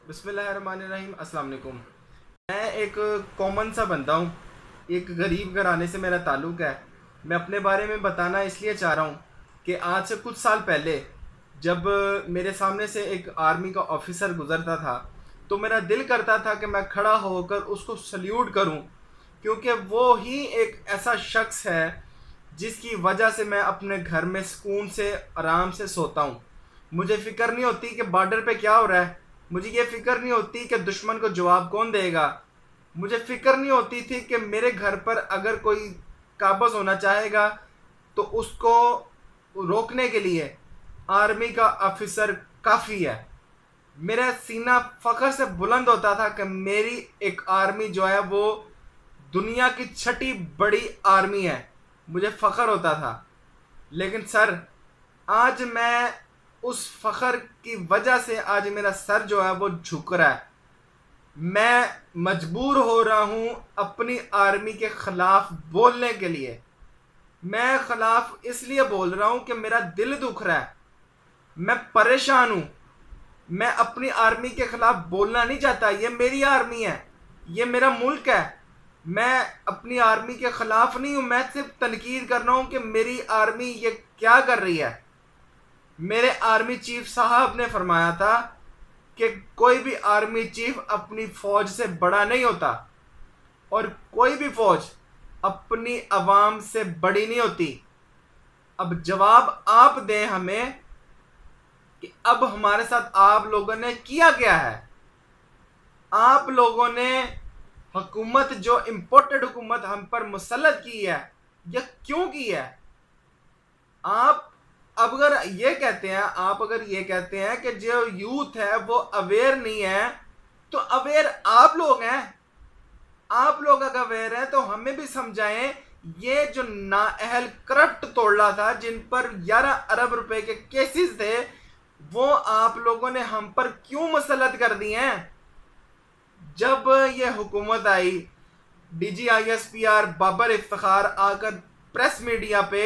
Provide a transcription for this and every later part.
बिस्मिल्लाहिर्रहमानिर्रहीम। अस्सलाम वालेकुम। मैं एक कॉमन सा बंदा हूँ। एक गरीब घराने से मेरा ताल्लुक़ है। मैं अपने बारे में बताना इसलिए चाह रहा हूँ कि आज से कुछ साल पहले जब मेरे सामने से एक आर्मी का ऑफिसर गुज़रता था तो मेरा दिल करता था कि मैं खड़ा होकर उसको सल्यूट करूँ, क्योंकि वो ही एक ऐसा शख्स है जिसकी वजह से मैं अपने घर में सुकून से आराम से सोता हूँ। मुझे फ़िक्र नहीं होती कि बॉर्डर पे क्या हो रहा है। मुझे ये फ़िक्र नहीं होती कि दुश्मन को जवाब कौन देगा। मुझे फ़िक्र नहीं होती थी कि मेरे घर पर अगर कोई काबज़ होना चाहेगा तो उसको रोकने के लिए आर्मी का ऑफिसर काफ़ी है। मेरा सीना फ़ख्र से बुलंद होता था कि मेरी एक आर्मी जो है वो दुनिया की छठी बड़ी आर्मी है। मुझे फ़ख्र होता था। लेकिन सर, आज मैं उस फ़ख्र की वजह से आज मेरा सर जो है वो झुक रहा है। मैं मजबूर हो रहा हूँ अपनी आर्मी के ख़िलाफ़ बोलने के लिए। मैं ख़िलाफ़ इसलिए बोल रहा हूँ कि मेरा दिल दुख रहा है, मैं परेशान हूँ। मैं अपनी आर्मी के ख़िलाफ़ बोलना नहीं चाहता। ये मेरी आर्मी है, ये मेरा मुल्क है। मैं अपनी आर्मी के ख़िलाफ़ नहीं हूँ, मैं सिर्फ तनकीद कर रहा हूँ कि मेरी आर्मी ये क्या कर रही है। मेरे आर्मी चीफ साहब ने फरमाया था कि कोई भी आर्मी चीफ अपनी फ़ौज से बड़ा नहीं होता और कोई भी फ़ौज अपनी आवाम से बड़ी नहीं होती। अब जवाब आप दें हमें कि अब हमारे साथ आप लोगों ने किया क्या है। आप लोगों ने हुकूमत, जो इम्पोर्टेड हुकूमत हम पर मुसल्लत की है, यह क्यों की है। आप अगर ये कहते हैं कि जो यूथ है वो अवेयर नहीं है, तो अवेयर आप लोग हैं। आप लोग अगर अवेयर हैं तो हमें भी समझाएं। ये जो नाअहल करप्ट तोड़ला था, जिन पर 11 अरब रुपए के केसेस थे, वो आप लोगों ने हम पर क्यों मुसल्लत कर दिए हैं। जब ये हुकूमत आई, DGISPR बाबर इफ्तिखार आकर प्रेस मीडिया पे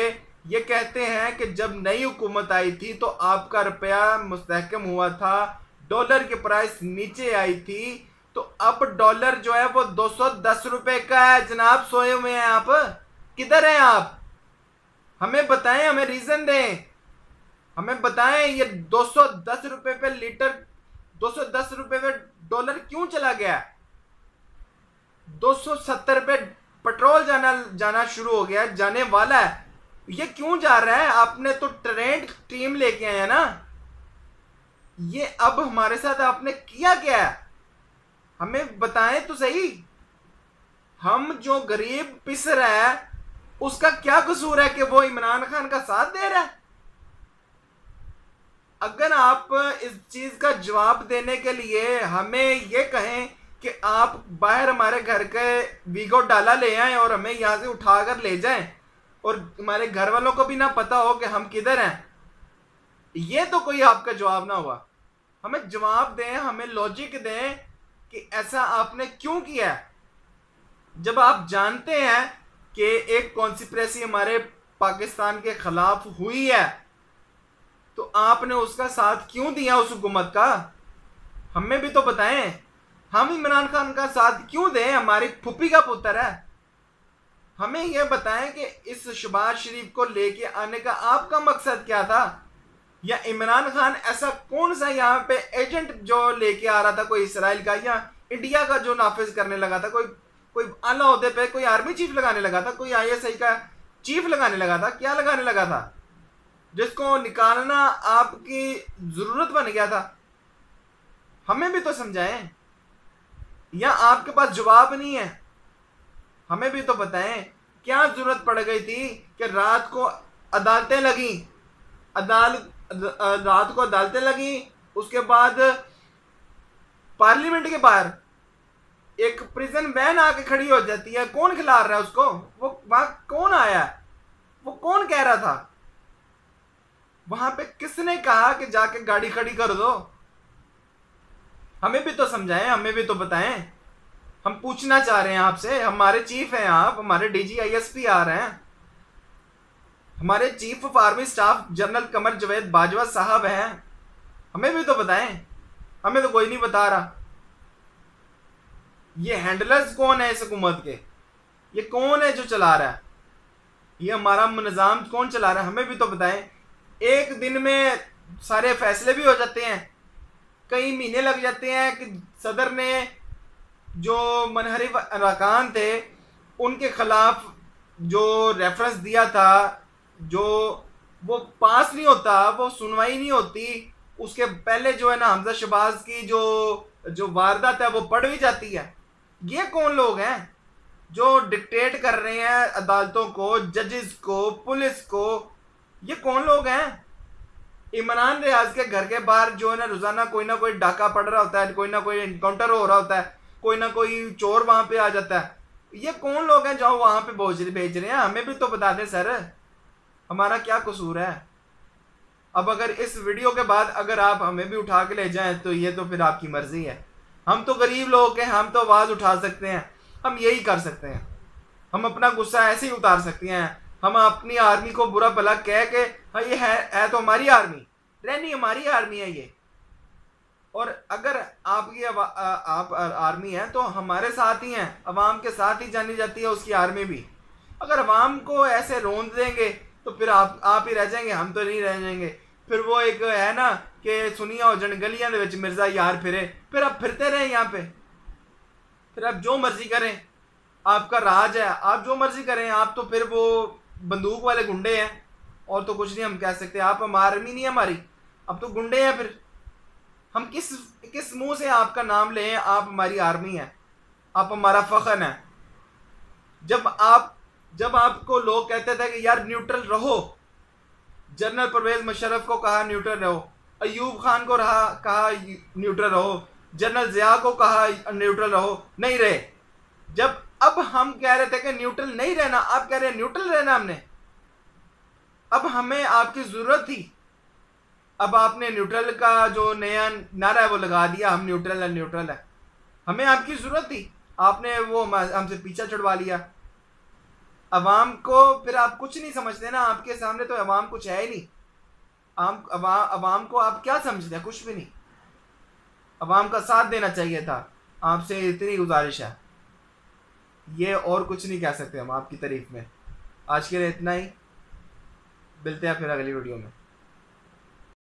ये कहते हैं कि जब नई हुकूमत आई थी तो आपका रुपया मुस्तहकम हुआ था, डॉलर की प्राइस नीचे आई थी, तो अब डॉलर जो है वो 210 रुपए का है। जनाब, सोए हुए हैं आप? किधर हैं आप? हमें बताएं, हमें रीजन दें, हमें बताएं ये 210 रुपए पे लीटर, 210 रुपए पे डॉलर क्यों चला गया। 270 पे पेट्रोल जाना शुरू हो गया, जाने वाला है। ये क्यों जा रहा है? आपने तो ट्रेंड टीम लेके आए हैं ना। ये अब हमारे साथ आपने किया क्या है, हमें बताएं तो सही। हम जो गरीब पिस रहा है उसका क्या कसूर है कि वो इमरान खान का साथ दे रहा है। अगर आप इस चीज का जवाब देने के लिए हमें ये कहें कि आप बाहर हमारे घर के वीगो डाला ले आए और हमें यहाँ से उठाकर ले जाएं और हमारे घर वालों को भी ना पता हो कि हम किधर हैं, ये तो कोई आपका जवाब ना हुआ। हमें जवाब दें, हमें लॉजिक दें कि ऐसा आपने क्यों किया। जब आप जानते हैं कि एक कॉन्स्पिरेसी हमारे पाकिस्तान के खिलाफ हुई है, तो आपने उसका साथ क्यों दिया उस हुकूमत का। हमें भी तो बताएं। हम इमरान खान का साथ क्यों दें? हमारी फुप्पी का पुत्र है। हमें यह बताएं कि इस शहबाज शरीफ को लेके आने का आपका मकसद क्या था, या इमरान खान ऐसा कौन सा यहाँ पे एजेंट जो लेके आ रहा था, कोई इसराइल का या इंडिया का जो नाफिज करने लगा था, कोई कोई आला ओहदे पे कोई आर्मी चीफ लगाने लगा था, कोई ISI का चीफ लगाने लगा था, क्या लगाने लगा था, जिसको निकालना आपकी जरूरत बन गया था। हमें भी तो समझाएं, या आपके पास जवाब नहीं है। हमें भी तो बताएं, क्या जरूरत पड़ गई थी कि रात को अदालतें लगी, रात को अदालतें लगी, उसके बाद पार्लियामेंट के बाहर एक प्रिजन वैन आके खड़ी हो जाती है। कौन खिला रहा है उसको? वो वहां कौन आया, वो कौन कह रहा था? वहां पे किसने कहा कि जाके गाड़ी खड़ी कर दो? हमें भी तो समझाएं, हमें भी तो बताएं। हम पूछना चाह रहे हैं आपसे। हमारे चीफ हैं आप, हमारे DGISPR हैं, हमारे chief of army staff general Qamar Javed Bajwa साहब हैं। हमें भी तो बताएं। हमें तो कोई नहीं बता रहा। ये हैंडलर्स कौन है इस हुकूमत के? ये कौन है जो चला रहा है? ये हमारा निज़ाम कौन चला रहा है? हमें भी तो बताएं। एक दिन में सारे फैसले भी हो जाते हैं, कई महीने लग जाते हैं कि सदर ने जो मनहरिफ अरकान थे उनके खिलाफ जो रेफरेंस दिया था, जो वो पास नहीं होता, वो सुनवाई नहीं होती। उसके पहले जो है ना हमजा शहबाज की जो जो वारदात है वो पड़ भी जाती है। ये कौन लोग हैं जो डिक्टेट कर रहे हैं अदालतों को, जजेस को, पुलिस को? ये कौन लोग हैं? इमरान रियाज के घर के बाहर जो है ना कोई डाका पड़ रहा होता है, कोई ना कोई इनकाउंटर हो रहा होता है, कोई ना कोई चोर वहां पे आ जाता है। ये कौन लोग हैं जो वहां पे भेज रहे हैं? हमें भी तो बता दें सर, हमारा क्या कसूर है? अब अगर इस वीडियो के बाद अगर आप हमें भी उठा के ले जाएं तो ये तो फिर आपकी मर्जी है। हम तो गरीब लोग हैं, हम तो आवाज़ उठा सकते हैं, हम यही कर सकते हैं। हम अपना गुस्सा ऐसे ही उतार सकते हैं। हम अपनी आर्मी को बुरा भला कह के, हाँ ये है तो हमारी आर्मी, रहनी हमारी आर्मी है ये। और अगर आपकी आप आर्मी है तो हमारे साथ ही हैं, अवाम के साथ ही जानी जाती है उसकी आर्मी भी। अगर अवाम को ऐसे रोंद देंगे तो फिर आप ही रह जाएंगे, हम तो नहीं रह जाएंगे। फिर वो एक है ना कि सुनिया हो जन गलियां दे विच मिर्जा यार फिरे, फिर आप फिरते रहे यहाँ पे, फिर आप जो मर्जी करें, आपका राज है, आप जो मर्जी करें। आप तो फिर वो बंदूक वाले गुंडे हैं, और तो कुछ नहीं हम कह सकते। आप आर्मी नहीं है हमारी, अब तो गुंडे हैं। फिर हम किस किस मुंह से आपका नाम लें? आप हमारी आर्मी है, आप हमारा फख्र है। जब आपको लोग कहते थे कि यार न्यूट्रल रहो, जनरल परवेज मुशर्रफ को कहा न्यूट्रल रहो, अयूब खान को कहा न्यूट्रल रहो, जनरल जिया को कहा न्यूट्रल रहो, नहीं रहे। जब अब हम कह रहे थे कि न्यूट्रल नहीं रहना, आप कह रहे हैं न्यूट्रल रहना हमने। अब हमें आपकी जरूरत थी, अब आपने न्यूट्रल का जो नया नारा है वो लगा दिया, हम न्यूट्रल है, न्यूट्रल है। हमें आपकी जरूरत थी, आपने वो हमसे पीछा छुड़वा लिया। अवाम को फिर आप कुछ नहीं समझते ना, आपके सामने तो अवाम कुछ है ही नहीं। अवाम को आप क्या समझते हैं? कुछ भी नहीं। अवाम का साथ देना चाहिए था। आपसे इतनी गुजारिश है, ये और कुछ नहीं कह सकते हम आपकी तारीफ में। आज के लिए इतना ही, मिलते हैं फिर अगली वीडियो में।